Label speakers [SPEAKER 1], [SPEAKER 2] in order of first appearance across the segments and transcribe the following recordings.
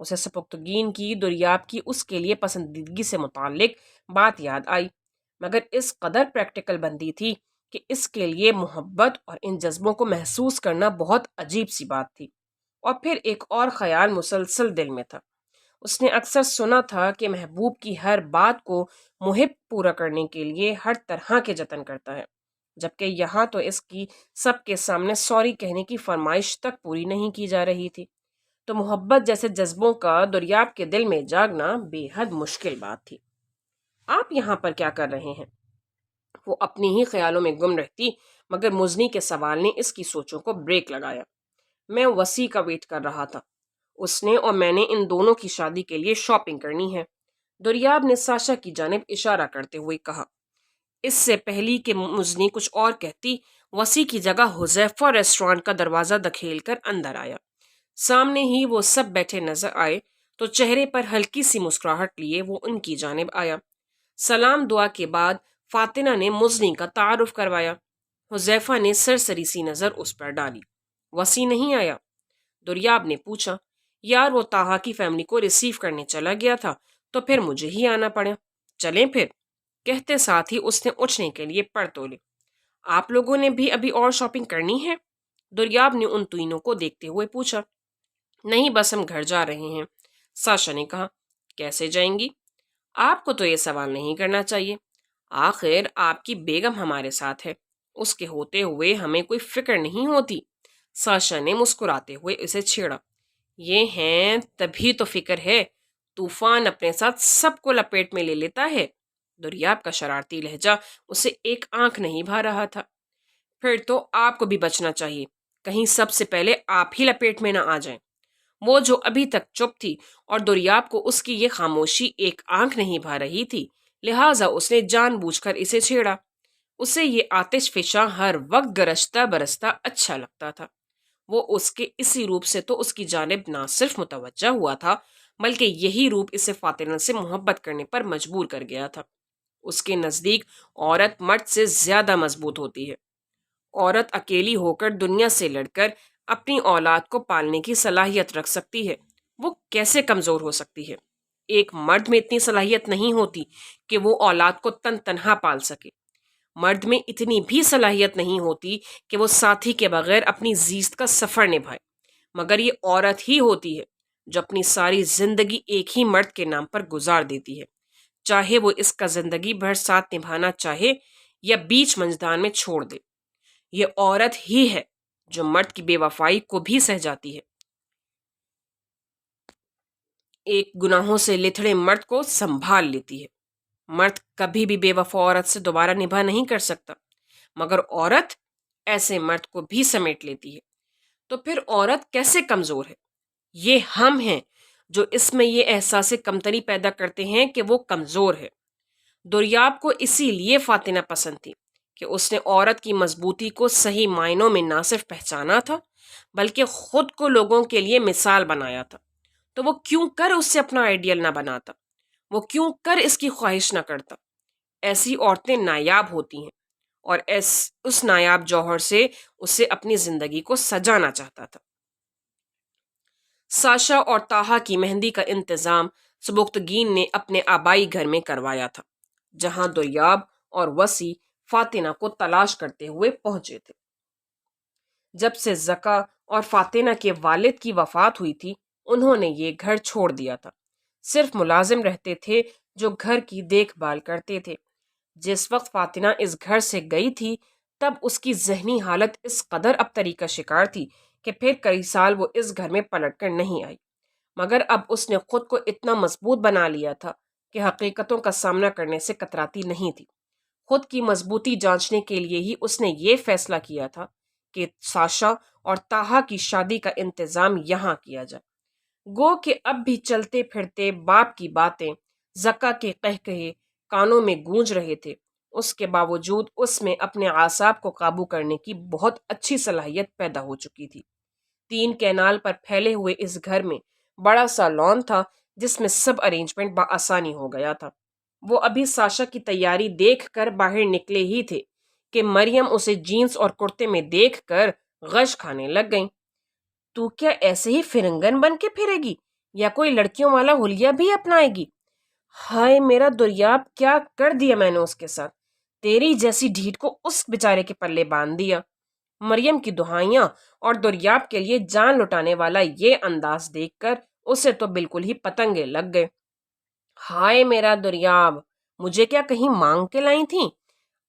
[SPEAKER 1] اسے سپکتگین کی دریاب کی اس کے لیے پسندیدگی سے متعلق بات یاد آئی، مگر اس قدر پریکٹیکل بندی تھی کہ اس کے لیے محبت اور ان جذبوں کو محسوس کرنا بہت عجیب سی بات تھی۔ اور پھر ایک اور خیال مسلسل دل میں تھا۔ اس نے اکثر سنا تھا کہ محبوب کی ہر بات کو محب پورا کرنے کے لیے ہر طرح کے جتن کرتا ہے، جبکہ یہاں تو اس کی سب کے سامنے سوری کہنے کی فرمائش تک پوری نہیں کی جا رہی تھی۔ تو محبت جیسے جذبوں کا دریاب کے دل میں جاگنا بے حد مشکل بات تھی۔ آپ یہاں پر کیا کر رہے ہیں؟ وہ اپنی ہی خیالوں میں گم رہتی، مگر مزنی کے سوال نے اس کی سوچوں کو بریک لگایا۔ میں وسیع کا ویٹ کر رہا تھا۔ اس نے اور میں نے ان دونوں کی شادی کے لیے شاپنگ کرنی ہے، دریاب نے ساشا کی جانب اشارہ کرتے ہوئے کہا۔ اس سے پہلی کہ مزنی کچھ اور کہتی، وسیع کی جگہ حذیفہ ریسٹورانٹ کا دروازہ دکھیل کر اندر آیا۔ سامنے ہی وہ سب بیٹھے نظر آئے تو چہرے پر ہلکی سی مسکراہٹ لیے وہ ان کی جانب آیا۔ سلام دعا کے بعد فاطمہ نے مزنی کا تعارف کروایا۔ حذیفہ نے سرسری سی نظر اس پر ڈالی۔ وسیع نہیں آیا؟ دریاب نے پوچھا۔ یار وہ طاہا کی فیملی کو ریسیو کرنے چلا گیا تھا تو پھر مجھے ہی آنا پڑا۔ چلیں پھر، کہتے ساتھ ہی اس نے اٹھنے کے لیے پر تولے۔ آپ لوگوں نے بھی ابھی اور شاپنگ کرنی ہے؟ دریاب نے ان تینوں کو دیکھتے ہوئے پوچھا۔ نہیں، بس ہم گھر جا رہے ہیں، ساشا نے کہا۔ کیسے جائیں گی؟ آپ کو تو یہ سوال نہیں کرنا چاہیے، آخر آپ کی بیگم ہمارے ساتھ ہے، اس کے ہوتے ہوئے ہمیں کوئی فکر نہیں ہوتی۔ ساشا نے مسکراتے ہوئے اسے چھیڑا۔ یہ ہیں تبھی تو فکر ہے، طوفان اپنے ساتھ سب کو لپیٹ میں لے لیتا ہے۔ دریاب کا شرارتی لہجہ اسے ایک آنکھ نہیں بھا رہا تھا۔ پھر تو آپ کو بھی بچنا چاہیے، کہیں سب سے پہلے آپ ہی لپیٹ میں نہ آ جائیں۔ وہ جو ابھی تک چپ تھی اور دریاب کو اس کی یہ خاموشی ایک آنکھ نہیں بھا رہی تھی، لہٰذا اس نے جان بوجھ کر اسے چھیڑا۔ اسے یہ آتش فشاں ہر وقت گرجتا برستا اچھا لگتا تھا۔ وہ اس کے اسی روپ سے تو اس کی جانب نہ صرف متوجہ ہوا تھا، بلکہ یہی روپ اسے فاطمہ سے محبت کرنے پر مجبور کر گیا تھا۔ اس کے نزدیک عورت مرد سے زیادہ مضبوط ہوتی ہے۔ عورت اکیلی ہو کر دنیا سے لڑ کر اپنی اولاد کو پالنے کی صلاحیت رکھ سکتی ہے، وہ کیسے کمزور ہو سکتی ہے؟ ایک مرد میں اتنی صلاحیت نہیں ہوتی کہ وہ اولاد کو تنہا پال سکے۔ مرد میں اتنی بھی صلاحیت نہیں ہوتی کہ وہ ساتھی کے بغیر اپنی زیست کا سفر نبھائے، مگر یہ عورت ہی ہوتی ہے جو اپنی ساری زندگی ایک ہی مرد کے نام پر گزار دیتی ہے، چاہے وہ اس کا زندگی بھر ساتھ نبھانا چاہے یا بیچ منجدان میں چھوڑ دے۔ یہ عورت ہی ہے جو مرد کی بے وفائی کو بھی سہ جاتی ہے، ایک گناہوں سے لتھڑے مرد کو سنبھال لیتی ہے۔ مرد کبھی بھی بے وفا عورت سے دوبارہ نباہ نہیں کر سکتا، مگر عورت ایسے مرد کو بھی سمیٹ لیتی ہے۔ تو پھر عورت کیسے کمزور ہے؟ یہ ہم ہیں جو اس میں یہ احساس کمتری پیدا کرتے ہیں کہ وہ کمزور ہے۔ دریاب کو اسی لیے فاطمہ پسند تھی کہ اس نے عورت کی مضبوطی کو صحیح معنوں میں نہ صرف پہچانا تھا، بلکہ خود کو لوگوں کے لیے مثال بنایا تھا۔ تو وہ کیوں کر اس سے اپنا آئیڈیل نہ بناتا؟ وہ کیوں کر اس کی خواہش نہ کرتا؟ ایسی عورتیں نایاب ہوتی ہیں، اور اس نایاب جوہر سے اسے اپنی زندگی کو سجانا چاہتا تھا۔ ساشا اور طاہا کی مہندی کا انتظام سبکتگین نے اپنے آبائی گھر میں کروایا تھا، جہاں دریاب اور وسیع فاطمہ کو تلاش کرتے ہوئے پہنچے تھے۔ جب سے زکا اور فاطمہ کے والد کی وفات ہوئی تھی، انہوں نے یہ گھر چھوڑ دیا تھا۔ صرف ملازم رہتے تھے جو گھر کی دیکھ بھال کرتے تھے۔ جس وقت فاطمہ اس گھر سے گئی تھی، تب اس کی ذہنی حالت اس قدر ابتری کا شکار تھی کہ پھر کئی سال وہ اس گھر میں پلٹ کر نہیں آئی، مگر اب اس نے خود کو اتنا مضبوط بنا لیا تھا کہ حقیقتوں کا سامنا کرنے سے کتراتی نہیں تھی۔ خود کی مضبوطی جانچنے کے لیے ہی اس نے یہ فیصلہ کیا تھا کہ ساشا اور طاہا کی شادی کا انتظام یہاں کیا جائے۔ گو کہ اب بھی چلتے پھرتے باپ کی باتیں، زکا کے قہقہے کانوں میں گونج رہے تھے، اس کے باوجود اس میں اپنے اعصاب کو قابو کرنے کی بہت اچھی صلاحیت پیدا ہو چکی تھی۔ 3 کینال پر پھیلے ہوئے اس گھر میں بڑا سا لان تھا جس میں سب ارینجمنٹ بآسانی ہو گیا تھا۔ وہ ابھی ساشا کی تیاری دیکھ کر باہر نکلے ہی تھے کہ مریم اسے جینز اور کرتے میں دیکھ کر غش کھانے لگ گئیں۔ تو کیا ایسے ہی فرنگن بن کے پھرے گی؟ یا کوئی لڑکیوں والا حلیہ بھی اپنائے گی؟ ہائے میرا دریاب، کیا کر دیا میں نے اس کے ساتھ؟ تیری جیسی ڈھیٹ کو اس بیچارے کے پلے باندھ دیا۔ مریم کی دہائیاں اور دریاب کے لیے جان لٹانے والا یہ انداز دیکھ کر اسے تو بالکل ہی پتنگے لگ گئے۔ ہائے میرا دریاب، مجھے کیا کہیں مانگ کے لائی تھیں؟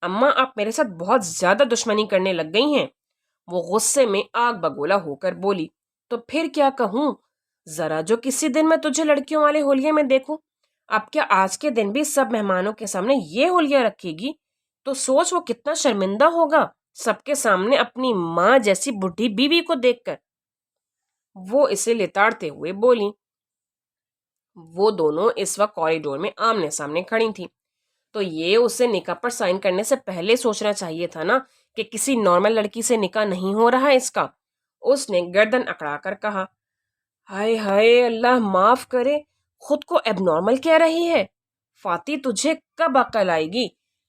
[SPEAKER 1] اماں آپ میرے ساتھ بہت زیادہ دشمنی کرنے لگ گئی ہیں۔ وہ غصے میں آگ بگولا ہو کر بولی۔ تو پھر کیا کہوں؟ ذرا جو کسی دن میں تجھے لڑکیوں والے ہولیے میں دیکھوں، اب کیا آج کے دن بھی سب مہمانوں کے سامنے یہ ہولیہ رکھے گی؟ تو سوچ وہ کتنا شرمندہ ہوگا سب کے سامنے اپنی ماں جیسی بڈھی بیوی کو دیکھ کر۔ وہ اسے لتاڑتے ہوئے بولی۔ وہ دونوں اس وقت کوریڈور میں آمنے سامنے کھڑی تھیں۔ تو یہ اسے نکاح پر سائن کرنے سے پہلے سوچنا چاہیے تھا نا کہ کسی نارمل لڑکی سے نکاح نہیں ہو رہا اس کا۔ اس نے گردن اکڑا کر کہا۔ ہائے ہائے، اللہ معاف کرے، خود کو اب نارمل کہہ رہی ہے۔ فاتی تجھے کب عقل آئے گی؟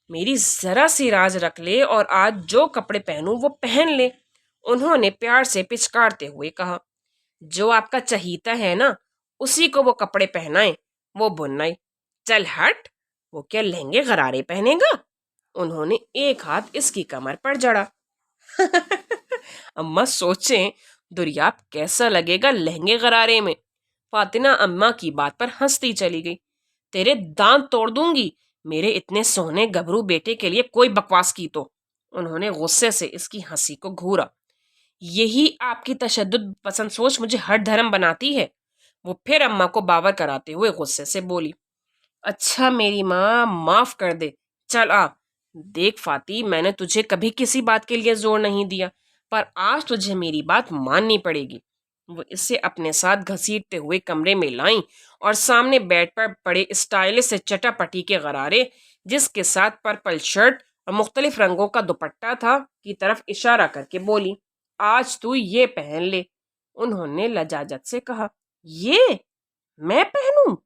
[SPEAKER 1] میری ذرا سی راز رکھ لے اور آج جو کپڑے پہنوں وہ پہن لے، انہوں نے پیار سے پچکارتے ہوئے کہا۔ جو آپ کا چہیتا ہے نا، اسی کو وہ کپڑے پہنائیں، وہ بنائی۔ چل ہٹ، وہ کیا لہنگے غرارے پہنے گا؟ انہوں نے ایک ہاتھ اس کی کمر پر جڑا۔ اماں سوچیں دریاب کیسا لگے گا لہنگے غرارے میں۔ فاطمہ اماں کی بات پر ہنستی چلی گئی۔ تیرے دانت توڑ دوں گی، میرے اتنے سونے گبرو بیٹے کے لیے کوئی بکواس کی تو۔ انہوں نے غصے سے اس کی ہنسی کو گھورا۔ یہی آپ کی تشدد پسند سوچ مجھے ہر دھرم بناتی ہے۔ وہ پھر اماں کو باور کراتے ہوئے غصے سے بولی۔ اچھا میری ماں، معاف کر دے، چل آ۔ دیکھ فاتی، میں نے تجھے کبھی کسی بات کے لیے زور نہیں دیا، پر آج تجھے میری بات ماننی پڑے گی۔ وہ اسے اپنے ساتھ گھسیٹتے ہوئے کمرے میں لائیں اور سامنے بیڈ پر پڑے اسٹائلش سے چٹا پٹی کے غرارے، جس کے ساتھ پرپل شرٹ اور مختلف رنگوں کا دوپٹہ تھا، کی طرف اشارہ کر کے بولی۔ آج تو یہ پہن لے۔ انہوں نے لجاجت سے کہا۔ یہ میں پہنوں؟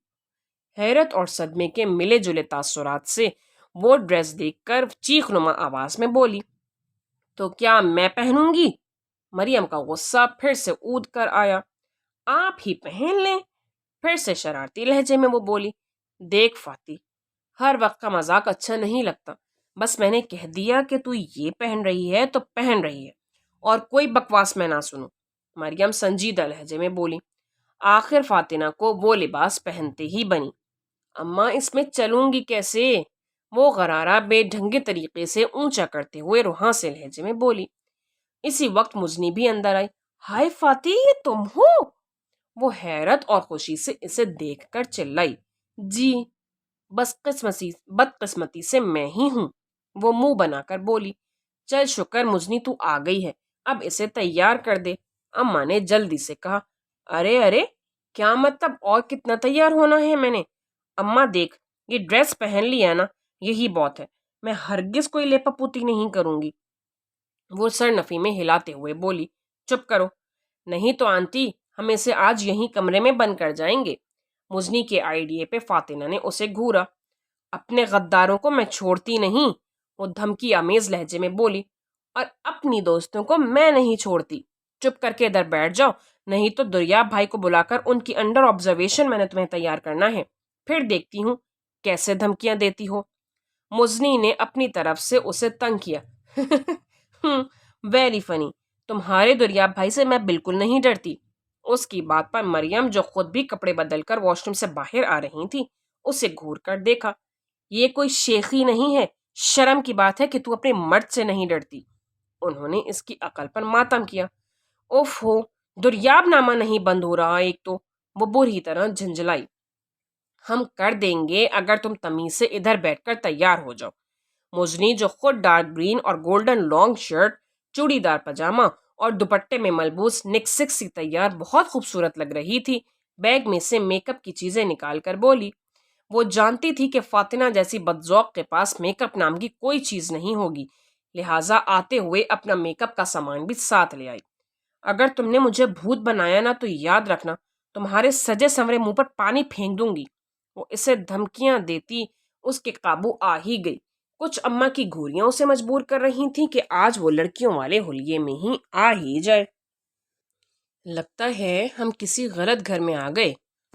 [SPEAKER 1] حیرت اور صدمے کے ملے جلے تاثرات سے وہ ڈریس دیکھ کر چیخ نما آواز میں بولی۔ تو کیا میں پہنوں گی؟ مریم کا غصہ پھر سے اود کر آیا۔ آپ ہی پہن لیں، پھر سے شرارتی لہجے میں وہ بولی۔ دیکھ فاتی، ہر وقت کا مذاق اچھا نہیں لگتا، بس میں نے کہہ دیا کہ تو یہ پہن رہی ہے تو پہن رہی ہے، اور کوئی بکواس میں نہ سنوں۔ مریم سنجیدہ لہجے میں بولی۔ آخر فاطمہ کو وہ لباس پہنتے ہی بنی۔ اماں اس میں چلوں گی کیسے؟ وہ غرارہ بے ڈھنگے طریقے سے اونچا کرتے ہوئے روحاں سے لہجے میں بولی۔ اسی وقت مزنی بھی اندر آئی۔ ہائے فاتی، یہ تم ہو؟ وہ حیرت اور خوشی سے اسے دیکھ کر چلائی۔ جی، بدقسمتی سے میں ہی ہوں، وہ منہ بنا کر بولی۔ چل شکر مزنی تو آ گئی ہے، اب اسے تیار کر دے، اماں نے جلدی سے کہا۔ ارے ارے، کیا مطلب اور کتنا تیار ہونا ہے میں نے؟ اماں دیکھ، یہ ڈریس پہن لیا نا، یہی بہت ہے، میں ہرگز کوئی لیپا پوتی نہیں کروں گی۔ وہ سر نفی میں ہلاتے ہوئے بولی۔ چپ کرو، نہیں تو آنٹی ہم اسے آج یہیں کمرے میں بند کر جائیں گے۔ مزنی کے آئیڈیے پہ فاطمہ نے اسے گھورا۔ اپنے غداروں کو میں چھوڑتی نہیں، وہ دھمکی آمیز لہجے میں بولی، اور اپنی دوستوں کو میں نہیں چھوڑتی۔ چپ کر کے ادھر بیٹھ جاؤ، نہیں تو دریاب بھائی کو بلا کر ان کی انڈر آبزرویشن میں نے تمہیں تیار کرنا ہے، پھر دیکھتی ہوں کیسے دھمکیاں دیتی ہو۔ مزنی نے اپنی طرف سے اسے تنگ کیا۔ ویری فنی، تمہارے دریاب بھائی سے میں بالکل نہیں ڈرتی۔ اس کی بات پر مریم، جو خود بھی کپڑے بدل کر واش روم سے باہر آ رہی تھی، اسے گھور کر دیکھا۔ یہ کوئی شیخی نہیں ہے، شرم کی بات ہے کہ تو اپنے مرد سے نہیں ڈرتی۔ انہوں نے اس کی عقل پر ماتم کیا۔ اوف ہو، دریاب نامہ نہیں بند ہو رہا ایک تو، وہ بری طرح جھنجھلائی۔ ہم کر دیں گے اگر تم تمیز سے ادھر بیٹھ کر تیار ہو جاؤ۔ مزنی، جو خود ڈارک گرین اور گولڈن لانگ شرٹ، چوڑی دار پاجامہ اور دوپٹے میں ملبوس نک سی تیار بہت خوبصورت لگ رہی تھی، بیگ میں سے میک اپ کی چیزیں نکال کر بولی۔ وہ جانتی تھی کہ فاطمہ جیسی بدذوق کے پاس میک اپ نام کی کوئی چیز نہیں ہوگی، لہٰذا آتے ہوئے اپنا میک اپ کا سامان بھی ساتھ لے آئی۔ اگر تم نے مجھے بھوت بنایا نا تو یاد رکھنا تمہارے سجے سنورے منہ پر پانی پھینک دوں گی۔ وہ اسے دھمکیاں دیتی اس کے قابو آ ہی گئی۔ کچھ اماں کی گھوریاں اسے مجبور کر رہی تھیں کہ آج وہ لڑکیوں والے حلیے میں ہی آ ہی جائے۔ لگتا ہے ہم کسی غلط گھر میں آ گئے،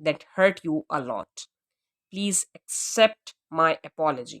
[SPEAKER 1] that hurt you a lot. Please accept my apology.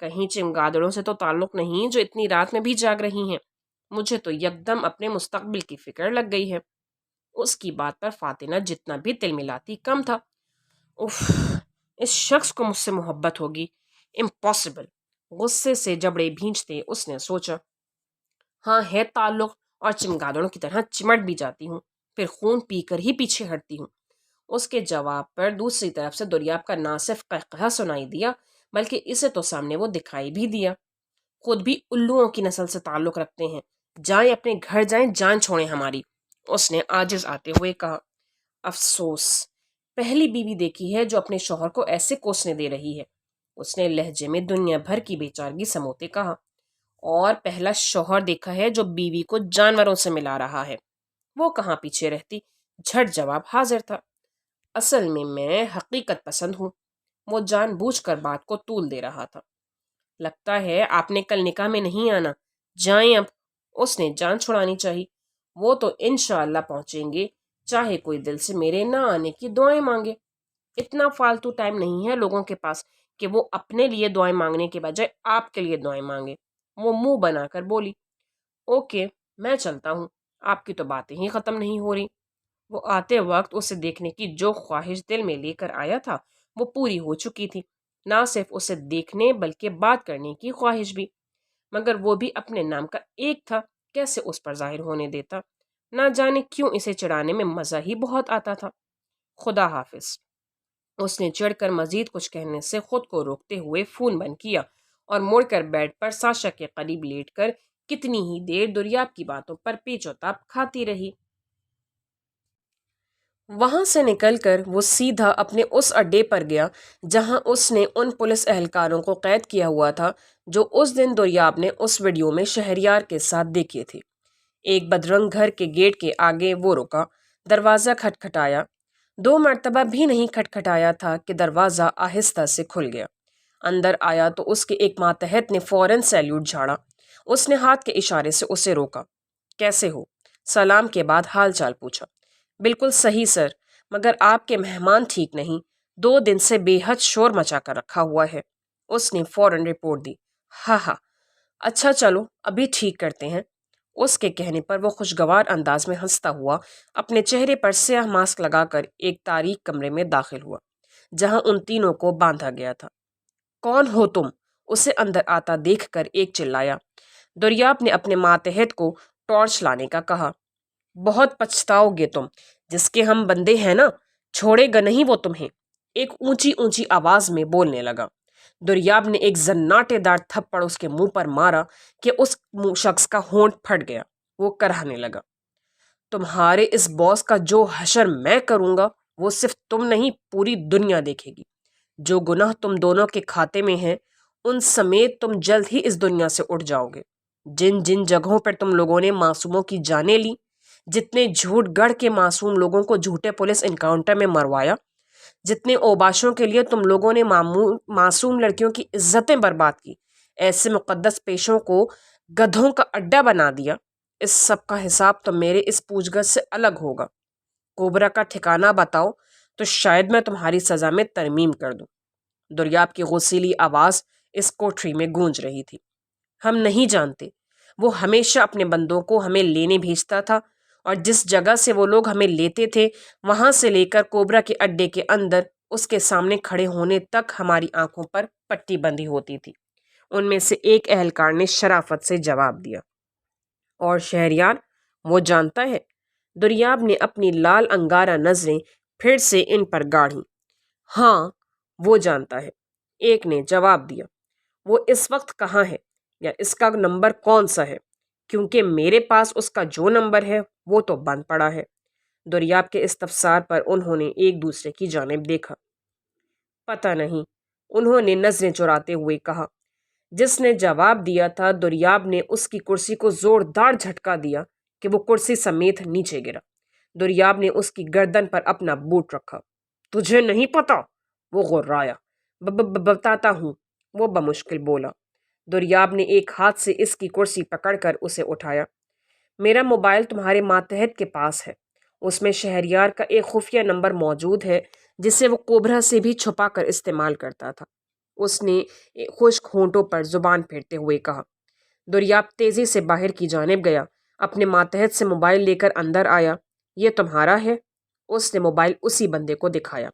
[SPEAKER 1] کہیں چمگادڑوں سے تو تعلق نہیں جو اتنی رات میں بھی جاگ رہی ہیں؟ مجھے تو یکدم اپنے مستقبل کی فکر لگ گئی ہے۔ اس کی بات پر فاتنہ جتنا بھی تل ملاتی کم تھا۔ اف، اس شخص کو مجھ سے محبت ہوگی؟ امپاسبل۔ غصے سے جبڑے بھینچتے اس نے سوچا۔ ہاں ہے تعلق، اور چمگادڑوں کی طرح چمٹ بھی جاتی ہوں، پھر خون پی کر ہی پیچھے ہٹتی ہوں۔ اس کے جواب پر دوسری طرف سے دریاب کا نہ صرف قہقہہ سنائی دیا بلکہ اسے تو سامنے وہ دکھائی بھی دیا۔ خود بھی الوؤں کی نسل سے تعلق رکھتے ہیں، جائیں اپنے گھر جائیں، جان چھوڑیں ہماری، اس نے عاجز آتے ہوئے کہا۔ افسوس، پہلی بیوی دیکھی ہے جو اپنے شوہر کو ایسے کوسنے دے رہی ہے، اس نے لہجے میں دنیا بھر کی بیچارگی سموتے کہا۔ اور پہلا شوہر دیکھا ہے جو بیوی کو جانوروں سے ملا رہا ہے، وہ کہاں پیچھے رہتی؟ جھٹ جواب حاضر تھا۔ اصل میں حقیقت پسند ہوں، وہ جان بوجھ کر بات کو طول دے رہا تھا۔ لگتا ہے آپ نے کل نکاح میں نہیں آنا، جائیں اب، اس نے جان چھڑانی چاہی۔ وہ تو انشاءاللہ پہنچیں گے، چاہے کوئی دل سے میرے نہ آنے کی دعائیں مانگے۔ اتنا فالتو ٹائم نہیں ہے لوگوں کے پاس کہ وہ اپنے لیے دعائیں مانگنے کے بجائے آپ کے لیے دعائیں مانگے۔ وہ منہ بنا کر بولی۔ اوکے، میں چلتا ہوں، آپ کی تو باتیں ہی ختم نہیں ہو رہی۔ وہ آتے وقت اسے دیکھنے کی جو خواہش دل میں لے کر آیا تھا وہ پوری ہو چکی تھی، نہ صرف اسے دیکھنے بلکہ بات کرنے کی خواہش بھی، مگر وہ بھی اپنے نام کا ایک تھا، کیسے اس پر ظاہر ہونے دیتا؟ نہ جانے کیوں اسے چڑھانے میں مزہ ہی بہت آتا تھا۔ خدا حافظ، اس نے چڑھ کر مزید کچھ کہنے سے خود کو روکتے ہوئے فون بند کیا اور مڑ کر بیڈ پر ساشا کے قریب لیٹ کر کتنی ہی دیر دریاب کی باتوں پر پیچ و تاب کھاتی رہی۔ وہاں سے نکل کر وہ سیدھا اپنے اس اڈے پر گیا جہاں اس نے ان پولیس اہلکاروں کو قید کیا ہوا تھا جو اس دن دریاب نے اس ویڈیو میں شہریار کے ساتھ دیکھے تھے۔ ایک بدرنگ گھر کے گیٹ کے آگے وہ رکا، دروازہ کھٹکھٹایا۔ 2 مرتبہ بھی نہیں کھٹکھٹایا تھا کہ دروازہ آہستہ سے کھل گیا۔ اندر آیا تو اس کے ایک ماتحت نے فوراً سیلیوٹ جھاڑا۔ اس نے ہاتھ کے اشارے سے اسے روکا۔ کیسے ہو؟ سلام کے بعد حال چال پوچھا۔ بالکل صحیح سر، مگر آپ کے مہمان ٹھیک نہیں، 2 دن سے بے حد شور مچا کر رکھا ہوا ہے، اس نے فوراً رپورٹ دی۔ ہاں ہاں، اچھا چلو ابھی ٹھیک کرتے ہیں۔ اس کے کہنے پر وہ خوشگوار انداز میں ہنستا ہوا اپنے چہرے پر سیاہ ماسک لگا کر ایک تاریک کمرے میں داخل ہوا جہاں ان تینوں کو باندھا گیا تھا۔ کون ہو تم؟ اسے اندر آتا دیکھ کر ایک چلایا۔ دریاب نے اپنے ماتحت کو ٹارچ لانے کا کہا۔ بہت پچھتاؤ گے تم، جس کے ہم بندے ہیں نا، چھوڑے گا نہیں وہ تمہیں، ایک اونچی اونچی آواز میں بولنے لگا۔ دریاب نے ایک زناٹے دار تھپڑ اس کے منہ پر مارا کہ اس شخص کا ہونٹ پھٹ گیا۔ وہ کراہنے لگا۔ تمہارے اس باس کا جو حشر میں کروں گا وہ صرف تم نہیں پوری دنیا دیکھے گی۔ جو گناہ تم دونوں کے کھاتے میں ہیں ان سمیت تم جلد ہی اس دنیا سے اٹھ جاؤ گے۔ جن جن جگہوں پر تم لوگوں نے معصوموں کی جانیں لی، جتنے جھوٹ گڑھ کے معصوم لوگوں کو جھوٹے پولیس انکاؤنٹر میں مروایا، جتنے اوباشوں کے لیے تم لوگوں نے معصوم لڑکیوں کی عزتیں برباد کی، ایسے مقدس پیشوں کو گدھوں کا اڈا بنا دیا، اس سب کا حساب تو میرے اس پوچھ گچھ سے الگ ہوگا۔ کوبرا کا ٹھکانہ بتاؤ تو شاید میں تمہاری سزا میں ترمیم کر دوں۔ دریاب کی غصیلی آواز اس کوٹری میں گونج رہی تھی۔ ہم نہیں جانتے، وہ ہمیشہ اپنے بندوں کو ہمیں لینے بھیجتا تھا، اور جس جگہ سے وہ لوگ ہمیں لیتے تھے وہاں سے لے کر کوبرا کے اڈے کے اندر اس کے سامنے کھڑے ہونے تک ہماری آنکھوں پر پٹی بندھی ہوتی تھی، ان میں سے ایک اہلکار نے شرافت سے جواب دیا۔ اور شہریار وہ جانتا ہے؟ دریاب نے اپنی لال انگارہ نظریں پھر سے ان پر گاڑیں۔ ہاں وہ جانتا ہے، ایک نے جواب دیا۔ وہ اس وقت کہاں ہے، یا اس کا نمبر کون سا ہے؟ کیونکہ میرے پاس اس کا جو نمبر ہے وہ تو بند پڑا ہے۔ دریاب کے استفسار پر انہوں نے ایک دوسرے کی جانب دیکھا۔ پتہ نہیں، انہوں نے نظریں چراتے ہوئے کہا۔ جس نے جواب دیا تھا دریاب نے اس کی کرسی کو زوردار جھٹکا دیا کہ وہ کرسی سمیت نیچے گرا۔ دریاب نے اس کی گردن پر اپنا بوٹ رکھا۔ تجھے نہیں پتا؟ وہ غرایا۔ بتاتا ہوں، وہ بمشکل بولا۔ دریاب نے ایک ہاتھ سے اس کی کرسی پکڑ کر اسے اٹھایا۔ میرا موبائل تمہارے ماتحت کے پاس ہے، اس میں شہریار کا ایک خفیہ نمبر موجود ہے جسے وہ کوبرا سے بھی چھپا کر استعمال کرتا تھا۔ اس نے خشک ہونٹوں پر زبان پھیرتے ہوئے کہا۔ دریاب تیزی سے باہر کی جانب گیا، اپنے ماتحت سے موبائل لے کر اندر آیا۔ یہ تمہارا ہے؟ اس نے موبائل اسی بندے کو دکھایا۔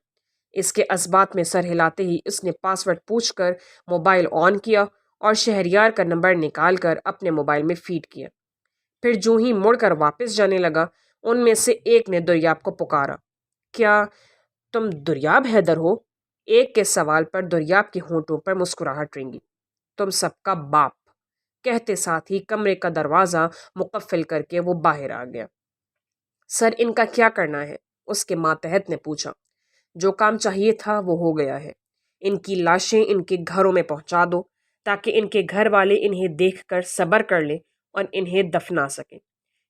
[SPEAKER 1] اس کے اسبات میں سر ہلاتے ہی اس نے پاس ورڈ پوچھ کر موبائل آن کیا اور شہریار کا نمبر نکال کر اپنے موبائل میں فیڈ کیا۔ پھر جو ہی مڑ کر واپس جانے لگا، ان میں سے ایک نے دریاب کو پکارا، کیا تم دریاب حیدر ہو؟ ایک کے سوال پر دریاب کے ہونٹوں پر مسکراہٹ رنگی۔ تم سب کا باپ، کہتے ساتھ ہی کمرے کا دروازہ مقفل کر کے وہ باہر آ گیا۔ سر، ان کا کیا کرنا ہے؟ اس کے ماتحت نے پوچھا۔ جو کام چاہیے تھا وہ ہو گیا ہے۔ ان کی لاشیں ان کے گھروں میں پہنچا دو تاکہ ان کے گھر والے انہیں دیکھ کر صبر کر لیں اور انہیں دفنا سکیں،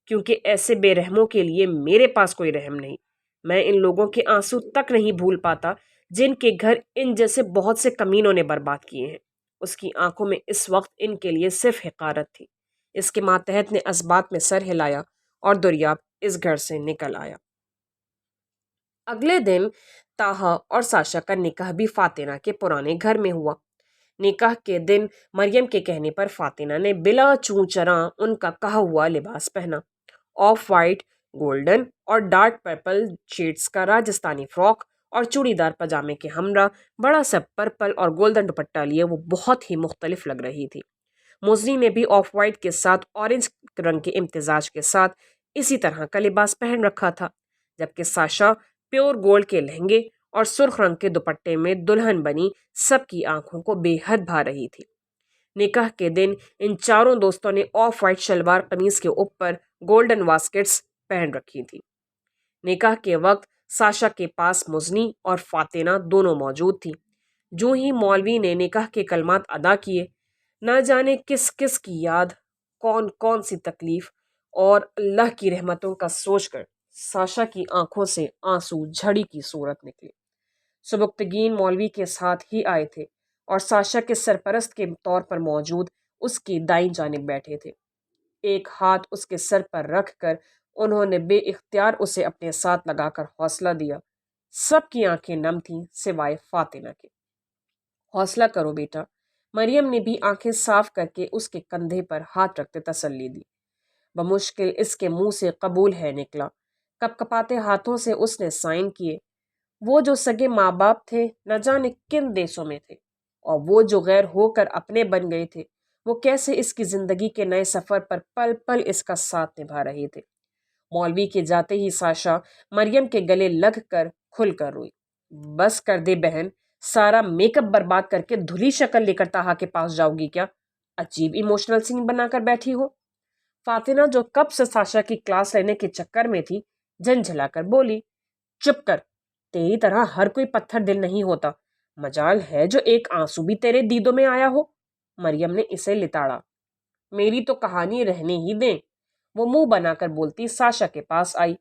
[SPEAKER 1] کیونکہ ایسے بے رحموں کے لیے میرے پاس کوئی رحم نہیں۔ میں ان لوگوں کے آنسو تک نہیں بھول پاتا جن کے گھر ان جیسے بہت سے کمینوں نے برباد کیے ہیں۔ اس کی آنکھوں میں اس وقت ان کے لیے صرف حقارت تھی۔ اس کے ماتحت نے اسبات میں سر ہلایا اور دریاب اس گھر سے نکل آیا۔ اگلے دن طاہا اور ساشا کا نکاح بھی فاتنہ کے پرانے گھر میں ہوا۔ نکاح کے دن مریم کے کہنے پر فاتنہ نے بلا چوں چراں ان کا کہا ہوا لباس پہنا۔ آف وائٹ، گولڈن اور ڈارک پرپل شیڈز کا راجستانی فراک اور چوڑی دار پاجامے کے ہمراہ بڑا سا پرپل اور گولڈن دوپٹہ لیے وہ بہت ہی مختلف لگ رہی تھی۔ مزنی نے بھی آف وائٹ کے ساتھ اورنج رنگ کے امتزاج کے ساتھ اسی طرح کا لباس پہن رکھا تھا، جبکہ ساشا پیور گولڈ کے لہنگے اور سرخ رنگ کے دوپٹے میں دلہن بنی سب کی آنکھوں کو بے حد بھا رہی تھی۔ نکاح کے دن ان چاروں دوستوں نے آف وائٹ شلوار قمیص کے اوپر گولڈن واسکٹس پہن رکھی تھی۔ نکاح کے وقت ساشا کے پاس مزنی اور فاتنہ دونوں موجود تھی۔ جو ہی مولوی نے نکاح کے کلمات ادا کیے، نہ جانے کس کس کی یاد، کون کون سی تکلیف اور اللہ کی رحمتوں کا سوچ کر ساشا کی آنکھوں سے آنسو جھڑی کی صورت نکلے۔ سبکتگین مولوی کے ساتھ ہی آئے تھے اور ساشا کے سرپرست کے طور پر موجود اس کی دائیں جانب بیٹھے تھے۔ ایک ہاتھ اس کے سر پر رکھ کر انہوں نے بے اختیار اسے اپنے ساتھ لگا کر حوصلہ دیا۔ سب کی آنکھیں نم تھیں سوائے فاتنہ کے۔ حوصلہ کرو بیٹا، مریم نے بھی آنکھیں صاف کر کے اس کے کندھے پر ہاتھ رکھتے تسلی دی۔ بمشکل اس کے منہ سے قبول ہے نکلا۔ کپ کپاتے ہاتھوں سے اس نے سائن کیے۔ وہ جو سگے ماں باپ تھے نہ جانے کن دیسوں میں تھے، اور وہ جو غیر ہو کر اپنے بن گئے تھے، وہ کیسے اس کی زندگی کے نئے سفر پر پل پل اس کا ساتھ نبھا رہے تھے۔ مولوی کے جاتے ہی ساشا مریم کے گلے لگ کر کھل کر روئی۔ بس کر دے بہن، سارا میک اپ برباد کر کے دھلی شکل لے کر طاہا کے پاس جاؤ گی کیا؟ عجیب ایموشنل سین بنا کر بیٹھی ہو۔ فاتنہ جو کب سے ساشا کی کلاس لینے کے چکر میں تھی، جھنجھلا کر بولی، چپ کر، تیری طرح ہر کوئی پتھر دل نہیں ہوتا، مجال ہے جو ایک آنسو بھی تیرے دیدوں میں آیا ہو۔ مریم نے اسے لتاڑا۔ میری تو کہانی رہنے ہی دیں۔ وہ منہ بنا کر بولتی ساشا کے پاس آئی۔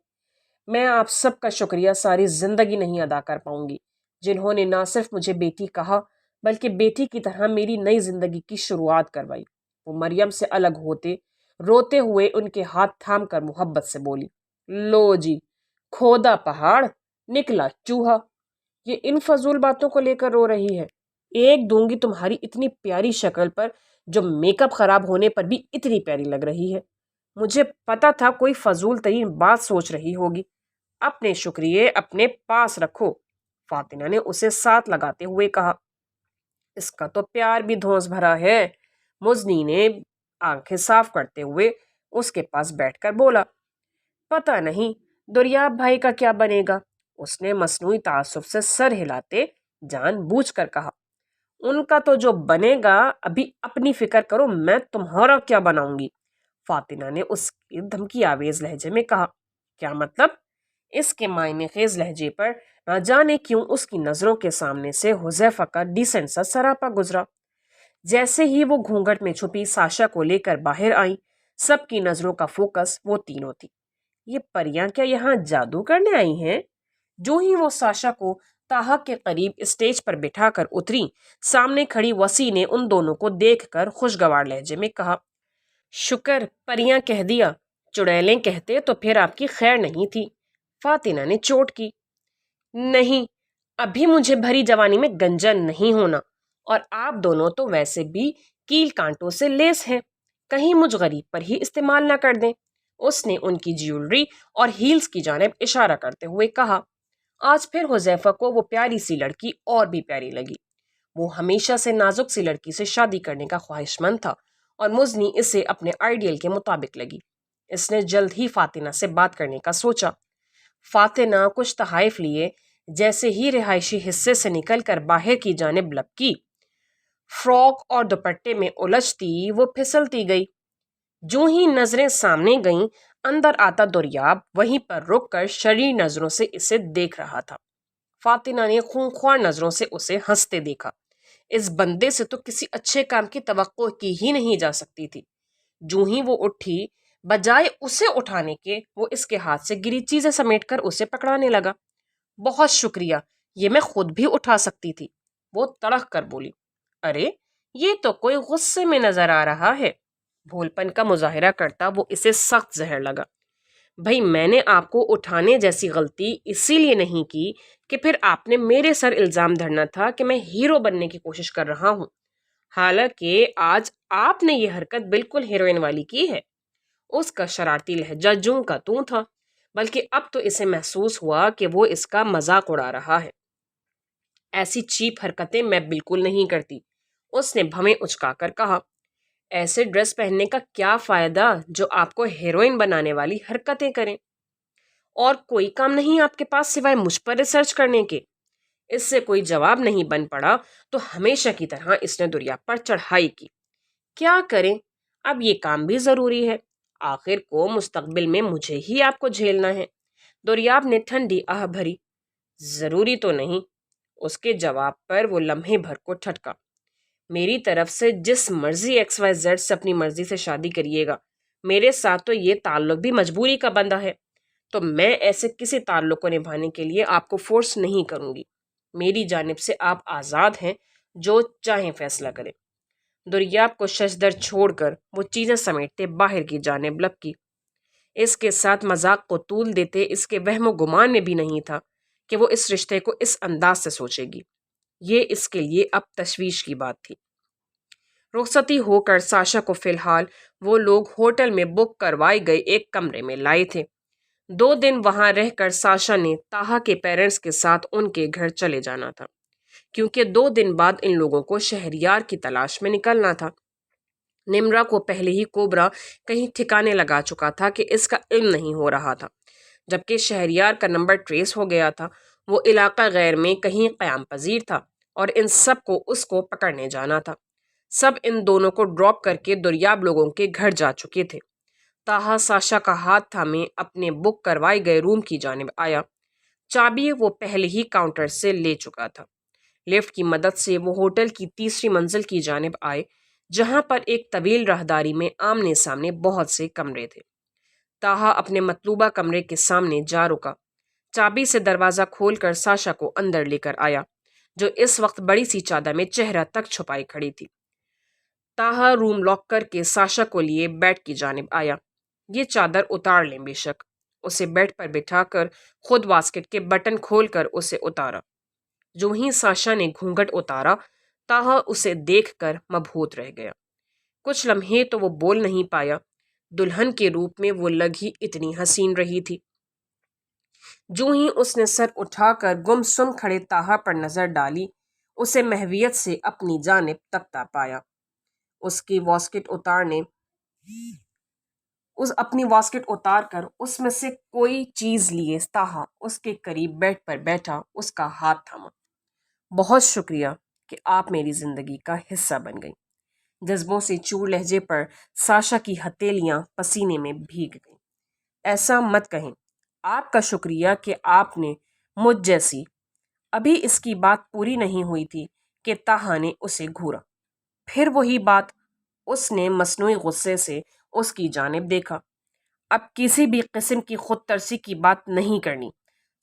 [SPEAKER 1] میں آپ سب کا شکریہ ساری زندگی نہیں ادا کر پاؤں گی، جنہوں نے نہ صرف مجھے بیٹی کہا بلکہ بیٹی کی طرح میری نئی زندگی کی شروعات کروائی۔ وہ مریم سے الگ ہوتے روتے ہوئے ان کے ہاتھ تھام کر محبت سے بولی، لو جی، کھودا پہاڑ نکلا چوہا، یہ ان فضول باتوں کو لے کر رو رہی ہے؟ ایک دوں گی تمہاری اتنی پیاری شکل پر جو میک اپ خراب ہونے پر بھی اتنی پیاری لگ رہی ہے۔ مجھے پتا تھا کوئی فضول ترین بات سوچ رہی ہوگی۔ اپنے شکریہ اپنے پاس رکھو، فاتنہ نے اسے ساتھ لگاتے ہوئے کہا۔ اس کا تو پیار بھی دھونس بھرا ہے، مزنی نے آنکھیں صاف کرتے ہوئے اس کے پاس بیٹھ کر بولا۔ پتہ نہیں دریاب بھائی کا کیا بنے گا، اس نے مصنوعی تعصب سے سر ہلاتے جان بوجھ کر کہا۔ ان کا تو جو بنے گا، ابھی اپنی فکر کرو، میں تمہارا کیا بناؤں گی، فاتنہ نے اس کی دھمکی آویز لہجے میں کہا۔ کیا مطلب؟ اس کے معنی خیز لہجے پر نہ جانے کیوں اس کی نظروں کے سامنے سے حذیفہ کا ڈیسنٹ سا سراپا گزرا۔ جیسے ہی وہ گھونگھٹ میں چھپی ساشا کو لے کر باہر آئیں، سب کی نظروں کا فوکس وہ تینوں تھی۔ یہ پریاں کیا یہاں جادو کرنے آئی ہیں؟ جو ہی وہ ساشا کو طاہا کے قریب اسٹیج پر بٹھا کر اتری، سامنے کھڑی وسیع نے ان دونوں کو دیکھ کر خوشگوار لہجے میں کہا، شکر پریاں کہہ دیا، چڑیلیں کہتے تو پھر آپ کی خیر نہیں تھی۔ فاتنہ نے چوٹ کی۔ نہیں، ابھی مجھے بھری جوانی میں گنجن نہیں ہونا، اور آپ دونوں تو ویسے بھی کیل کانٹوں سے لیس ہیں، کہیں مجھ غریب پر ہی استعمال نہ کر دیں۔ اس نے ان کی جیولری اور ہیلز کی جانب اشارہ کرتے ہوئے کہا۔ آج پھر حذیفہ کو وہ پیاری سی لڑکی اور بھی پیاری لگی۔ وہ ہمیشہ سے نازک سی لڑکی سے شادی کرنے کا خواہش مند تھا اور مزنی اسے اپنے آئیڈیل کے مطابق لگی۔ اس نے جلد ہی فاتنہ سے بات کرنے کا سوچا۔ فاتنہ کچھ تحائف لیے جیسے ہی رہائشی حصے سے نکل کر باہر کی جانب لپکی، فراک اور دوپٹے میں الجھتی وہ پھسلتی گئی۔ جو ہی نظریں سامنے گئیں، اندر آتا دوریاب وہیں پر رک کر شریر نظروں سے اسے دیکھ رہا تھا۔ فاتنہ نے خونخوار نظروں سے اسے ہنستے دیکھا۔ اس بندے سے تو کسی اچھے کام کی توقع کی ہی نہیں جا سکتی تھی۔ جو ہی وہ اٹھی، بجائے اسے اٹھانے کے وہ اس کے ہاتھ سے گری چیزیں سمیٹ کر اسے پکڑانے لگا۔ بہت شکریہ، یہ میں خود بھی اٹھا سکتی تھی، وہ تڑک کر بولی۔ ارے یہ تو کوئی غصے میں نظر آ رہا ہے۔ بھول پن کا مظاہرہ کرتا وہ اسے سخت زہر لگا۔ بھئی میں نے آپ کو اٹھانے جیسی غلطی اسی لیے نہیں کی کہ پھر آپ نے میرے سر الزام دھرنا تھا کہ میں ہیرو بننے کی کوشش کر رہا ہوں، حالانکہ آج آپ نے یہ حرکت بالکل ہیروئن والی کی ہے۔ اس کا شرارتی لہجہ جوں کا توں تھا، بلکہ اب تو اسے محسوس ہوا کہ وہ اس کا مذاق اڑا رہا ہے۔ ایسی چیپ حرکتیں میں بالکل نہیں کرتی، اس نے بھویں اچکا کر کہا۔ ایسے ڈریس پہننے کا کیا فائدہ جو آپ کو ہیروئن بنانے والی حرکتیں کریں؟ اور کوئی کام نہیں آپ کے پاس سوائے مجھ پر ریسرچ کرنے کے؟ اس سے کوئی جواب نہیں بن پڑا تو ہمیشہ کی طرح اس نے دوریاب پر چڑھائی کی۔ کیا کریں، اب یہ کام بھی ضروری ہے، آخر کو مستقبل میں مجھے ہی آپ کو جھیلنا ہے۔ دوریاب نے ٹھنڈی آہ بھری۔ ضروری تو نہیں، اس کے جواب پر وہ لمحے بھر کو ٹھٹکا۔ میری طرف سے جس مرضی ایکس وائی زیڈ سے اپنی مرضی سے شادی کریے گا، میرے ساتھ تو یہ تعلق بھی مجبوری کا بندہ ہے، تو میں ایسے کسی تعلق کو نبھانے کے لیے آپ کو فورس نہیں کروں گی۔ میری جانب سے آپ آزاد ہیں، جو چاہیں فیصلہ کریں۔ دوریاب کو ششدر چھوڑ کر وہ چیزیں سمیٹتے باہر کی جانب لپکی۔ اس کے ساتھ مذاق کو طول دیتے اس کے وہم و گمان میں بھی نہیں تھا کہ وہ اس رشتے کو اس انداز سے سوچے گی۔ یہ اس کے لیے اب تشویش کی بات تھی۔ رخصتی ہو کر ساشا کو فی الحال وہ لوگ ہوٹل میں بک کروائے گئے ایک کمرے میں لائے تھے۔ 2 دن وہاں رہ کر ساشا نے تاہا کے پیرنٹس کے ساتھ ان کے گھر چلے جانا تھا، کیونکہ 2 دن بعد ان لوگوں کو شہریار کی تلاش میں نکلنا تھا۔ نمرا کو پہلے ہی کوبرا کہیں ٹھکانے لگا چکا تھا کہ اس کا علم نہیں ہو رہا تھا، جبکہ شہریار کا نمبر ٹریس ہو گیا تھا۔ وہ علاقہ غیر میں کہیں قیام پذیر تھا اور ان سب کو اس کو پکڑنے جانا تھا۔ سب ان دونوں کو ڈراپ کر کے دوریاب لوگوں کے گھر جا چکے تھے۔ تاہا ساشا کا ہاتھ تھامے اپنے بک کروائے گئے روم کی جانب آیا۔ چابی وہ پہلے ہی کاؤنٹر سے لے چکا تھا۔ لفٹ کی مدد سے وہ ہوٹل کی 3ری منزل کی جانب آئے، جہاں پر ایک طویل راہداری میں آمنے سامنے بہت سے کمرے تھے۔ تاہا اپنے مطلوبہ کمرے کے سامنے جا رکا، چابی سے دروازہ کھول کر ساشا کو اندر لے کر آیا، جو اس وقت بڑی سی چادر میں چہرہ تک چھپائی کھڑی تھی۔ تاہا روم لاک کر کے ساشا کو لیے بیڈ کی جانب آیا۔ یہ چادر اتار لیں بے شک۔ اسے بیڈ پر بٹھا کر خود واسکٹ کے بٹن کھول کر اسے اتارا۔ جو ہی ساشا نے گھونگھٹ اتارا، تاہا اسے دیکھ کر مبہوت رہ گیا۔ کچھ لمحے تو وہ بول نہیں پایا، دلہن کے روپ میں وہ لگ ہی اتنی حسین رہی تھی۔ جو ہی اس نے سر اٹھا کر گم سم کھڑے تاہا پر نظر ڈالی، اسے محویت سے اپنی جانب تکتا پایا۔ اپنی واسکٹ اتار کر اس میں سے کوئی چیز لیے تاہا اس کے قریب بیڈ پر بیٹھا اس کا ہاتھ تھاما۔ بہت شکریہ کہ آپ میری زندگی کا حصہ بن گئی۔ جذبوں سے چور لہجے پر ساشا کی ہتھیلیاں پسینے میں بھیگ گئیں۔ ایسا مت کہیں، آپ کا شکریہ کہ آپ نے مجھ جیسی۔ ابھی اس کی بات پوری نہیں ہوئی تھی کہ تاہا نے اسے گھورا۔ پھر وہی بات، اس نے مصنوعی غصے سے اس کی جانب دیکھا۔ اب کسی بھی قسم کی خود ترسی کی بات نہیں کرنی،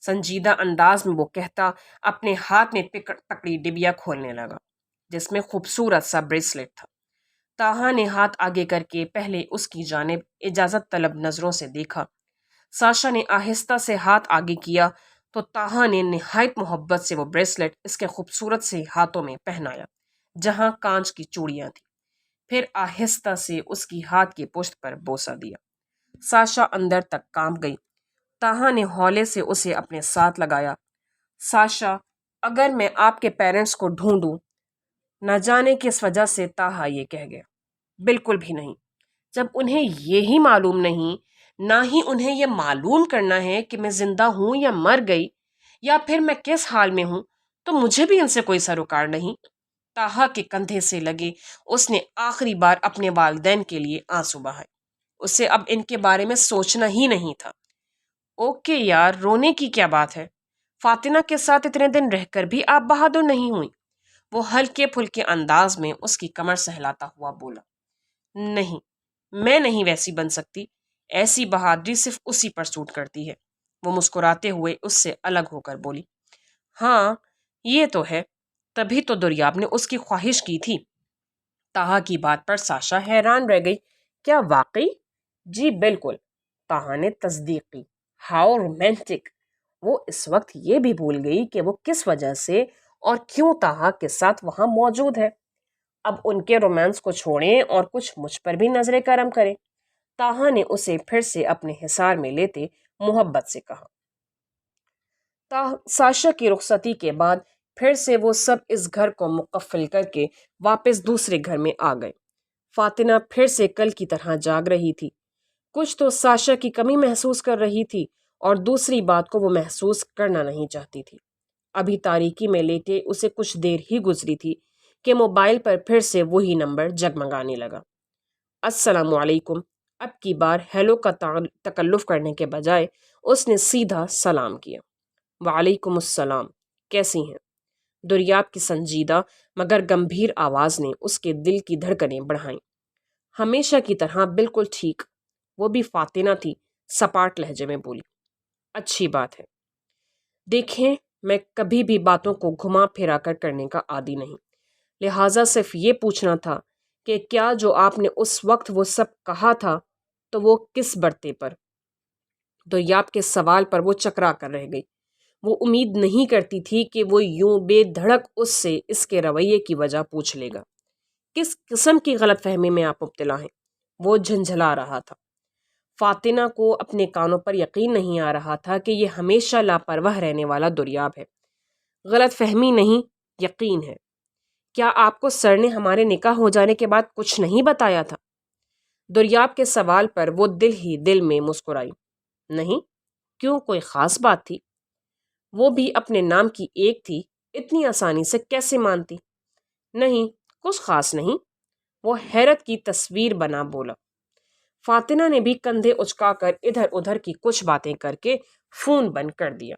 [SPEAKER 1] سنجیدہ انداز میں وہ کہتا اپنے ہاتھ میں پکڑی ڈبیا کھولنے لگا، جس میں خوبصورت سا بریسلٹ تھا۔ تاہا نے ہاتھ آگے کر کے پہلے اس کی جانب اجازت طلب نظروں سے دیکھا۔ ساشا نے آہستہ سے ہاتھ آگے کیا تو تاہا نے نہایت محبت سے وہ بریسلٹ اس کے خوبصورت سے ہاتھوں میں پہنایا، جہاں کانچ کی چوڑیاں تھیں، پھر آہستہ سے اس کی ہاتھ کی پشت پر بوسہ دیا۔ ساشا اندر تک کانپ گئی۔ تاہا نے ہولے سے اسے اپنے ساتھ لگایا۔ ساشا، اگر میں آپ کے پیرنٹس کو ڈھونڈوں، نہ جانے کس وجہ سے تاہا یہ کہہ گیا۔ بالکل بھی نہیں۔ جب انہیں یہی معلوم نہیں، نہ ہی انہیں یہ معلوم کرنا ہے کہ میں زندہ ہوں یا مر گئی، یا پھر میں کس حال میں ہوں، تو مجھے بھی ان سے کوئی سروکار نہیں۔ تاہا کے کندھے سے لگے اس نے آخری بار اپنے والدین کے لیے آنسو بہائے۔ اسے اب ان کے بارے میں سوچنا ہی نہیں تھا۔ اوکے یار، رونے کی کیا بات ہے؟ فاطمہ کے ساتھ اتنے دن رہ کر بھی آپ بہادر نہیں ہوئی؟ وہ ہلکے پھلکے انداز میں اس کی کمر سہلاتا ہوا بولا۔ نہیں، میں نہیں ویسی بن سکتی۔ ایسی بہادری صرف اسی پر سوٹ کرتی ہے۔ وہ مسکراتے ہوئے اس سے الگ ہو کر بولی۔ ہاں، یہ تو ہے، تبھی تو دریاب نے اس کی خواہش کی تھی۔ تاہا کی بات پر ساشا حیران رہ گئی۔ کیا واقعی؟ جی بالکل، تاہا نے تصدیق کی۔ How romantic! وہ اس وقت یہ بھی بھول گئی کہ وہ کس وجہ سے اور کیوں تاہا کے ساتھ وہاں موجود ہے۔ اب ان کے رومانس کو چھوڑیں اور کچھ مجھ پر بھی نظر کرم کریں۔ تاہا نے اسے پھر سے اپنے حصار میں لیتے محبت سے کہا۔ ساشا کی رخصتی کے بعد پھر سے وہ سب اس گھر کو مقفل کر کے واپس دوسرے گھر میں آ گئے۔ فاطمہ پھر سے کل کی طرح جاگ رہی تھی۔ کچھ تو ساشا کی کمی محسوس کر رہی تھی، اور دوسری بات کو وہ محسوس کرنا نہیں چاہتی تھی۔ ابھی تاریکی میں لیٹے اسے کچھ دیر ہی گزری تھی کہ موبائل پر پھر سے وہی نمبر جگمگانے لگا۔ السلام علیکم۔ اب کی بار ہیلو کا تکلف کرنے کے بجائے اس نے سیدھا سلام کیا۔ وعلیکم السلام، کیسی ہیں؟ دریاب کی سنجیدہ مگر گمبھیر آواز نے اس کے دل کی دھڑکنیں بڑھائیں۔ ہمیشہ کی طرح بالکل ٹھیک، وہ بھی فاطمہ تھی، سپاٹ لہجے میں بولی۔ اچھی بات ہے۔ دیکھیں، میں کبھی بھی باتوں کو گھما پھرا کر کرنے کا عادی نہیں، لہٰذا صرف یہ پوچھنا تھا کہ کیا جو آپ نے اس وقت وہ سب کہا تھا تو وہ کس برتے پر؟ دریاب کے سوال پر وہ چکرا کر رہ گئی۔ وہ امید نہیں کرتی تھی کہ وہ یوں بے دھڑک اس سے اس کے رویے کی وجہ پوچھ لے گا۔ کس قسم کی غلط فہمی میں آپ مبتلا ہیں؟ وہ جھنجھلا رہا تھا۔ فاطمہ کو اپنے کانوں پر یقین نہیں آ رہا تھا کہ یہ ہمیشہ لاپرواہ رہنے والا دریاب ہے۔ غلط فہمی نہیں، یقین ہے۔ کیا آپ کو سر نے ہمارے نکاح ہو جانے کے بعد کچھ نہیں بتایا تھا؟ دریاب کے سوال پر وہ دل ہی دل میں مسکرائی۔ نہیں، کیوں، کوئی خاص بات تھی؟ وہ بھی اپنے نام کی ایک تھی، اتنی آسانی سے کیسے مانتی؟ نہیں، کچھ خاص نہیں، وہ حیرت کی تصویر بنا بولا۔ فاطمہ نے بھی کندھے اچکا کر ادھر ادھر کی کچھ باتیں کر کے فون بند کر دیا۔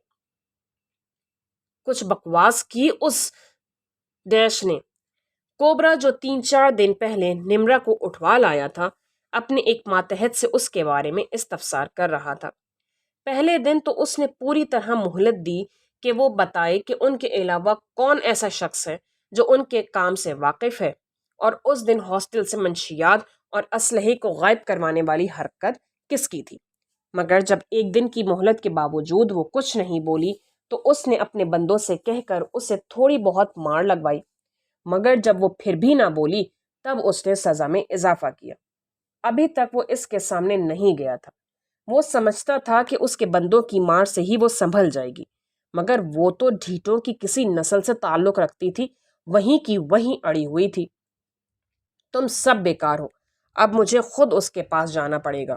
[SPEAKER 1] کچھ بکواس کی اس ڈیش نے۔ کوبرا جو 3-4 دن پہلے نمرا کو اٹھوا لایا تھا، اپنے ایک ماتحت سے اس کے بارے میں استفسار کر رہا تھا۔ پہلے دن تو اس نے پوری طرح مہلت دی کہ وہ بتائے کہ ان کے علاوہ کون ایسا شخص ہے جو ان کے کام سے واقف ہے، اور اس دن ہاسٹل سے منشیات اور اسلحے کو غائب کروانے والی حرکت کس کی تھی۔ مگر جب ایک دن کی مہلت کے باوجود وہ کچھ نہیں بولی تو اس نے اپنے بندوں سے کہہ کر اسے تھوڑی بہت مار لگوائی، مگر جب وہ پھر بھی نہ بولی تب اس نے سزا میں اضافہ کیا۔ ابھی تک وہ اس کے سامنے نہیں گیا تھا۔ وہ سمجھتا تھا کہ اس کے بندوں کی مار سے ہی وہ سنبھل جائے گی، مگر وہ تو ڈھیٹوں کی کسی نسل سے تعلق رکھتی تھی، وہیں کی وہیں اڑی ہوئی تھی۔ تم سب بیکار ہو، اب مجھے خود اس کے پاس جانا پڑے گا۔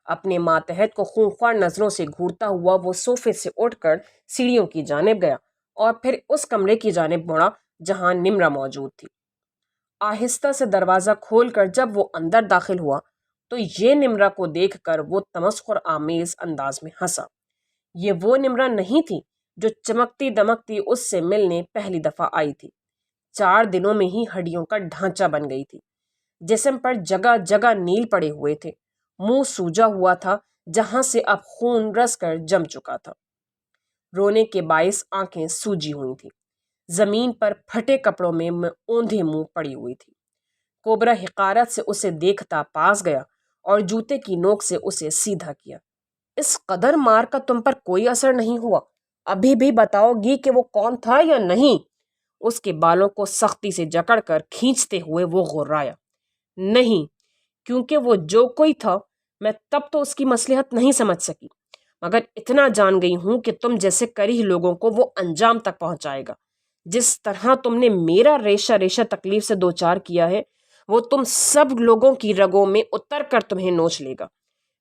[SPEAKER 1] اپنے ماتحت کو خونخوار نظروں سے گھورتا ہوا وہ صوفے سے اٹھ کر سیڑھیوں کی جانب گیا اور پھر اس کمرے کی جانب مڑا جہاں نمرا موجود تھی۔ آہستہ سے دروازہ کھول کر جب وہ اندر داخل ہوا تو یہ نمرا کو دیکھ کر وہ تمسخر آمیز انداز میں ہنسا۔ یہ وہ نمرا نہیں تھی جو چمکتی دمکتی اس سے ملنے پہلی دفعہ آئی تھی۔ 4 دنوں میں ہی ہڈیوں کا ڈھانچہ بن گئی تھی۔ جسم پر جگہ جگہ نیل پڑے ہوئے تھے، منہ سوجا ہوا تھا جہاں سے اب خون رس کر جم چکا تھا۔ رونے کے باعث آنکھیں سوجی ہوئی تھیں، زمین پر پھٹے کپڑوں میں اوندھے منہ پڑی ہوئی تھی۔ کوبرا حقارت سے اسے دیکھتا پاس گیا اور جوتے کی نوک سے اسے سیدھا کیا۔ اس قدر مار کا تم پر کوئی اثر نہیں ہوا؟ ابھی بھی بتاؤ گی کہ وہ کون تھا یا نہیں؟ اس کے بالوں کو سختی سے جکڑ کر کھینچتے ہوئے وہ غرایا، نہیں، کیونکہ وہ جو کوئی تھا میں تب تو اس کی مصلحت نہیں سمجھ سکی، مگر اتنا جان گئی ہوں کہ تم جیسے کریہ لوگوں کو وہ انجام تک پہنچائے گا۔ جس طرح تم نے میرا ریشہ ریشہ تکلیف سے دوچار کیا ہے، وہ تم سب لوگوں کی رگوں میں اتر کر تمہیں نوچ لے گا۔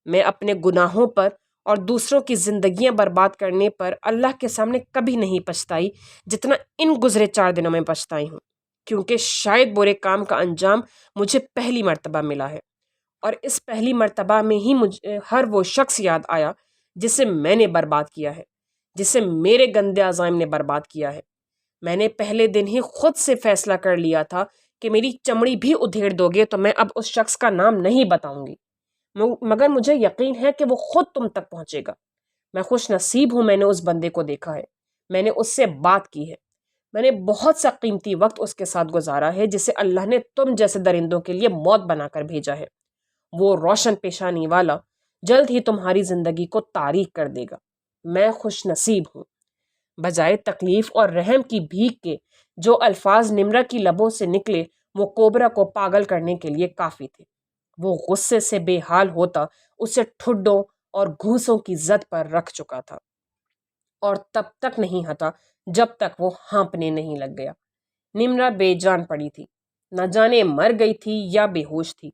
[SPEAKER 1] میں اپنے گناہوں پر اور دوسروں کی زندگیاں برباد کرنے پر اللہ کے سامنے کبھی نہیں پچھتائی جتنا ان گزرے 4 دنوں میں پچھتائی ہوں، کیونکہ شاید برے کام کا انجام مجھے پہلی مرتبہ ملا ہے، اور اس پہلی مرتبہ میں ہی مجھے ہر وہ شخص یاد آیا جسے میں نے برباد کیا ہے، جسے میرے گندے عزائم نے برباد کیا ہے۔ میں نے پہلے دن ہی خود سے فیصلہ کر لیا تھا کہ میری چمڑی بھی ادھیڑ دو گے تو میں اب اس شخص کا نام نہیں بتاؤں گی، مگر مجھے یقین ہے کہ وہ خود تم تک پہنچے گا۔ میں خوش نصیب ہوں میں نے اس بندے کو دیکھا ہے، میں نے اس سے بات کی ہے، میں نے بہت سا قیمتی وقت اس کے ساتھ گزارا ہے جسے اللہ نے تم جیسے درندوں کے لیے موت بنا کر بھیجا ہے۔ وہ روشن پیشانی والا جلد ہی تمہاری زندگی کو تاریک کر دے گا۔ میں خوش نصیب ہوں۔ بجائے تکلیف اور رحم کی بھیک کے جو الفاظ نمرا کی لبوں سے نکلے وہ کوبرا کو پاگل کرنے کے لیے کافی تھے۔ وہ غصے سے بے حال ہوتا اسے ٹھڈوں اور گھوسوں کی زد پر رکھ چکا تھا، اور تب تک نہیں ہٹا جب تک وہ ہانپنے نہیں لگ گیا۔ نمرا بے جان پڑی تھی، نہ جانے مر گئی تھی یا بے ہوش تھی۔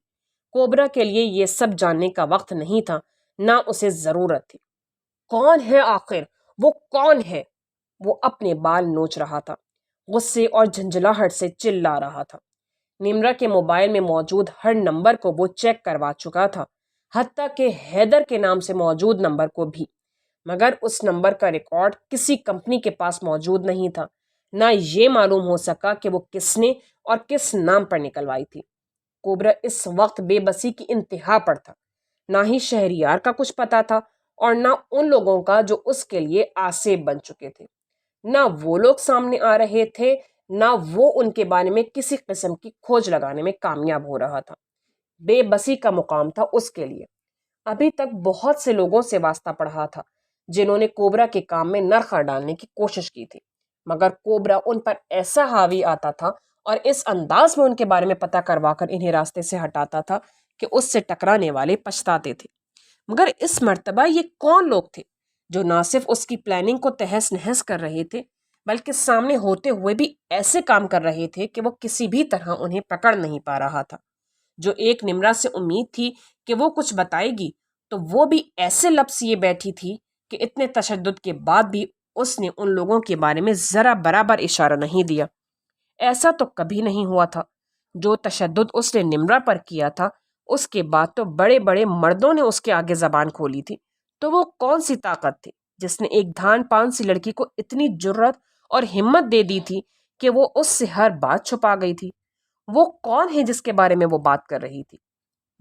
[SPEAKER 1] کوبرا کے لیے یہ سب جاننے کا وقت نہیں تھا، نہ اسے ضرورت تھی۔ کون ہے آخر؟ وہ کون ہے؟ وہ اپنے بال نوچ رہا تھا، غصے اور جھنجھلاہٹ سے چلا رہا تھا۔ نمرا کے موبائل میں موجود ہر نمبر کو وہ چیک کروا چکا تھا، حتیٰ کہ حیدر کے نام سے موجود نمبر کو بھی، مگر اس نمبر کا ریکارڈ کسی کمپنی کے پاس موجود نہیں تھا، نہ یہ معلوم ہو سکا کہ وہ کس نے اور کس نام پر نکلوائی تھی۔ کوبرا اس وقت بے بسی کی انتہا پر تھا، نہ ہی شہریار کا کچھ پتا تھا اور نہ ان لوگوں کا جو اس کے لیے آسیب بن چکے تھے۔ نہ وہ لوگ سامنے آ رہے تھے، نہ وہ ان کے بارے میں کسی قسم کی کھوج لگانے میں کامیاب ہو رہا تھا۔ بے بسی کا مقام تھا اس کے لیے۔ ابھی تک بہت سے لوگوں سے واسطہ پڑھا تھا جنہوں نے کوبرا کے کام میں نرخہ ڈالنے کی کوشش کی تھی، مگر کوبرا ان پر ایسا حاوی آتا تھا اور اس انداز میں ان کے بارے میں پتہ کروا کر انہیں راستے سے ہٹاتا تھا کہ اس سے ٹکرانے والے پچھتاتے تھے۔ مگر اس مرتبہ یہ کون لوگ تھے جو نہ صرف اس کی پلاننگ کو تہس نہس کر رہے تھے بلکہ سامنے ہوتے ہوئے بھی ایسے کام کر رہے تھے کہ وہ کسی بھی طرح انہیں پکڑ نہیں پا رہا تھا؟ جو ایک نمرا سے امید تھی کہ وہ کچھ بتائے گی، تو وہ بھی ایسے لفظ یہ بیٹھی تھی کہ اتنے تشدد کے بعد بھی اس نے ان لوگوں کے بارے میں ذرا برابر اشارہ نہیں دیا۔ ایسا تو کبھی نہیں ہوا تھا۔ جو تشدد اس نے نمرا پر کیا تھا، اس کے بعد تو بڑے بڑے مردوں نے اس کے آگے زبان کھولی تھی۔ تو وہ کون سی طاقت تھی جس نے ایک دھان پان سی لڑکی کو اتنی جرأت اور ہمت دے دی تھی کہ وہ اس سے ہر بات چھپا گئی تھی؟ وہ کون ہے جس کے بارے میں وہ بات کر رہی تھی؟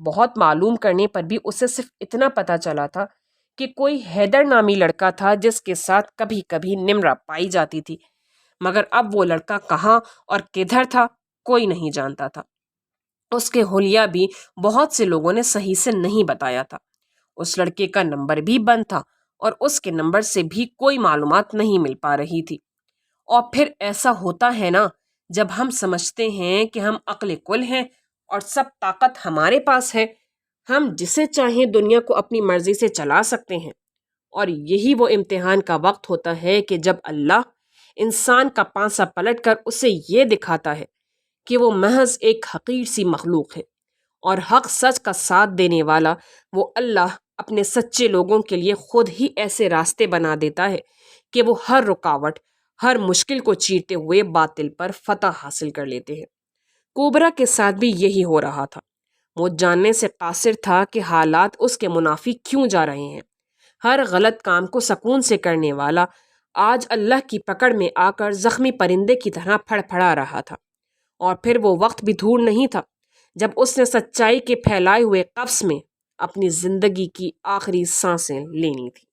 [SPEAKER 1] بہت معلوم کرنے پر بھی اسے صرف اتنا پتا چلا تھا کہ کوئی حیدر نامی لڑکا تھا جس کے ساتھ کبھی کبھی نمرا پائی جاتی تھی، مگر اب وہ لڑکا کہاں اور کدھر تھا کوئی نہیں جانتا تھا۔ اس کے حلیہ بھی بہت سے لوگوں نے صحیح سے نہیں بتایا تھا۔ اس لڑکے کا نمبر بھی بند تھا اور اس کے نمبر سے بھی کوئی معلومات نہیں مل پا رہی تھی۔ اور پھر ایسا ہوتا ہے نا، جب ہم سمجھتے ہیں کہ ہم عقل کل ہیں اور سب طاقت ہمارے پاس ہے، ہم جسے چاہیں دنیا کو اپنی مرضی سے چلا سکتے ہیں، اور یہی وہ امتحان کا وقت ہوتا ہے کہ جب اللہ انسان کا پانسا پلٹ کر اسے یہ دکھاتا ہے کہ وہ محض ایک حقیر سی مخلوق ہے، اور حق سچ کا ساتھ دینے والا وہ اللہ اپنے سچے لوگوں کے لیے خود ہی ایسے راستے بنا دیتا ہے کہ وہ ہر رکاوٹ، ہر مشکل کو چیرتے ہوئے باطل پر فتح حاصل کر لیتے ہیں۔ کوبرا کے ساتھ بھی یہی ہو رہا تھا۔ وہ جاننے سے قاصر تھا کہ حالات اس کے منافی کیوں جا رہے ہیں۔ ہر غلط کام کو سکون سے کرنے والا آج اللہ کی پکڑ میں آ کر زخمی پرندے کی طرح پھڑ پھڑا رہا تھا۔ اور پھر وہ وقت بھی دور نہیں تھا جب اس نے سچائی کے پھیلائے ہوئے قفس میں اپنی زندگی کی آخری سانسیں لینی تھی۔